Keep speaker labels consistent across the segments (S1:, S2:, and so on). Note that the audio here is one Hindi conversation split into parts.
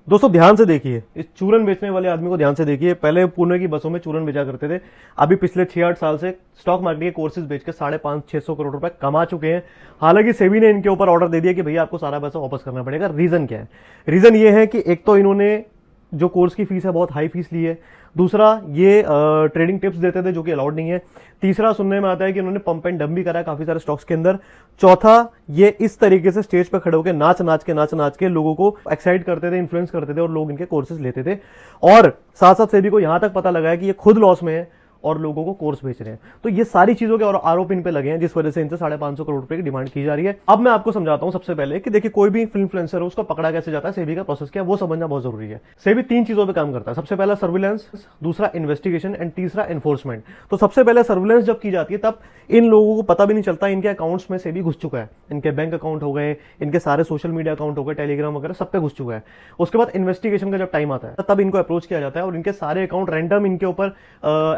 S1: दोस्तों ध्यान से देखिए, इस चूरन बेचने वाले आदमी को ध्यान से देखिए। पहले पुणे की बसों में चूरन बेचा करते थे, अभी पिछले 6-8 साल से स्टॉक मार्केट के कोर्सेज बेच के 550-600 करोड़ रुपए कमा चुके हैं। हालांकि सेबी ने इनके ऊपर ऑर्डर दे दिया कि भैया आपको सारा पैसा वापस करना पड़ेगा। रीजन क्या है? रीजन ये है कि एक तो इन्होंने जो कोर्स की फीस है बहुत हाई फीस ली है, दूसरा ये ट्रेडिंग टिप्स देते थे जो कि अलाउड नहीं है, तीसरा सुनने में आता है कि उन्होंने पंप एंड डंप भी करा है काफी सारे स्टॉक्स के अंदर, चौथा ये इस तरीके से स्टेज पर खड़े होकर नाच नाच के लोगों को एक्साइट करते थे, इन्फ्लुएंस करते थे और लोग इनके कोर्सेज लेते थे। और साथ साथ सेबी को यहां तक पता लगा है कि ये खुद लॉस में है और लोगों को कोर्स बेच रहे हैं। तो ये सारी चीजों के और आरोप इन पे लगे हैं, जिस वजह से इनसे 550 करोड़ रुपए की डिमांड की जा रही है। अब मैं आपको समझाता हूं सबसे पहले कि देखिए कोई भी इन्फ्लुएंसर हो उसको पकड़ा कैसे जाता है, सेबी का प्रोसेस क्या है वो समझना बहुत जरूरी है। सेबी 3 चीजों पे काम करता है, सबसे पहला सर्विलेंस, दूसरा इन्वेस्टिगेशन एंड तीसरा एनफोर्समेंट। तो सबसे पहले सर्विलेंस जब की जाती है तब इन लोगों को पता भी नहीं चलता इनके अकाउंट्स में सेबी घुस चुका है, इनके बैंक अकाउंट हो गए, इनके सारे सोशल मीडिया अकाउंट हो गए, टेलीग्राम वगैरह सब पे घुस चुका है। उसके बाद इन्वेस्टिगेशन का जब टाइम आता है तब इनको अप्रोच किया जाता है और इनके सारे अकाउंट रैंडम इनके ऊपर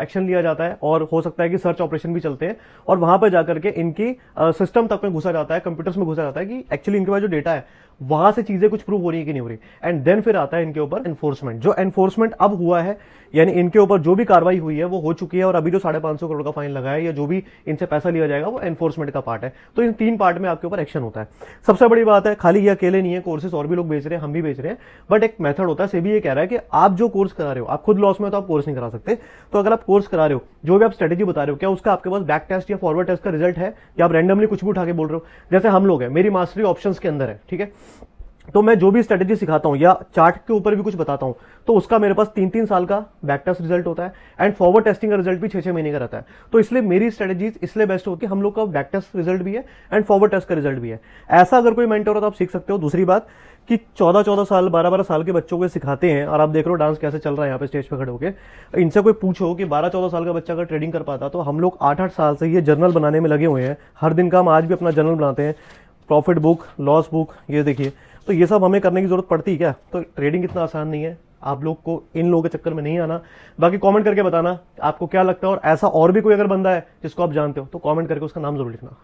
S1: एक्शन लिया जाता है और हो सकता है कि सर्च ऑपरेशन भी चलते हैं और वहां पर जाकर के इनकी सिस्टम तक में घुसा जाता है, कंप्यूटर्स में घुसा जाता है कि एक्चुअली इनके पास जो डेटा है वहां से चीजें कुछ प्रूव हो रही है कि नहीं हो रही। एंड देन फिर आता है इनके ऊपर एनफोर्समेंट। जो एनफोर्समेंट अब हुआ है, यानी इनके ऊपर जो भी कार्रवाई हुई है वो हो चुकी है और अभी जो 550 करोड़ का फाइन लगा है या जो भी इनसे पैसा लिया जाएगा वो एनफोर्समेंट का पार्ट है। तो इन 3 पार्ट में आपके ऊपर एक्शन होता है। सबसे बड़ी बात है, खाली ये अकेले नहीं है, कोर्सेज और भी लोग बेच रहे हैं, हम भी बेच रहे हैं, बट एक मेथड होता है। सेबी ये कह रहा है कि आप जो कोर्स करा रहे हो, आप खुद लॉस में हो तो आप कोर्स नहीं करा सकते। तो अगर आप कोर्स करा रहे हो, जो भी आप स्ट्रेटेजी बता रहे हो, क्या उसका आपके पास बैक टेस्ट या फॉरवर्ड टेस्ट का रिजल्ट है या आप रैंडमली कुछ भी उठा के बोल रहे हो? जैसे हम लोग हैं, मेरी मास्टरी ऑप्शंस के अंदर है, ठीक है, तो मैं जो भी स्ट्रेटेजी सिखाता हूं या चार्ट के ऊपर भी कुछ बताता हूं तो उसका मेरे पास 3-3 साल का बैक टेस्ट रिजल्ट होता है एंड फॉरवर्ड टेस्टिंग का रिजल्ट भी 6-6 महीने का रहता है। तो इसलिए मेरी स्ट्रेटेजीज इसलिए बेस्ट होती है, हम लोग का बैक टेस्ट रिजल्ट भी है एंड फॉरवर्ड टेस्ट का रिजल्ट भी है। ऐसा अगर कोई मेंटर हो तो आप सीख सकते हो। दूसरी बात कि 14-14 साल 12-12 साल के बच्चों को सिखाते हैं और आप देख रहे हो डांस कैसे चल रहा है यहाँ पे स्टेज पे खड़े होकर। इनसे कोई पूछो कि 12-14 साल का बच्चा अगर ट्रेडिंग कर पाता, तो हम लोग 8-8 साल से ये जर्नल बनाने में लगे हुए हैं। हर दिन का हम आज भी अपना जर्नल बनाते हैं, प्रॉफिट बुक, लॉस बुक, ये देखिए। तो ये सब हमें करने की जरूरत पड़ती है क्या? तो ट्रेडिंग इतना आसान नहीं है, आप लोग को इन लोगों के चक्कर में नहीं आना। बाकी कमेंट करके बताना आपको क्या लगता है, और ऐसा और भी कोई अगर बंदा है जिसको आप जानते हो तो कमेंट करके उसका नाम जरूर लिखना।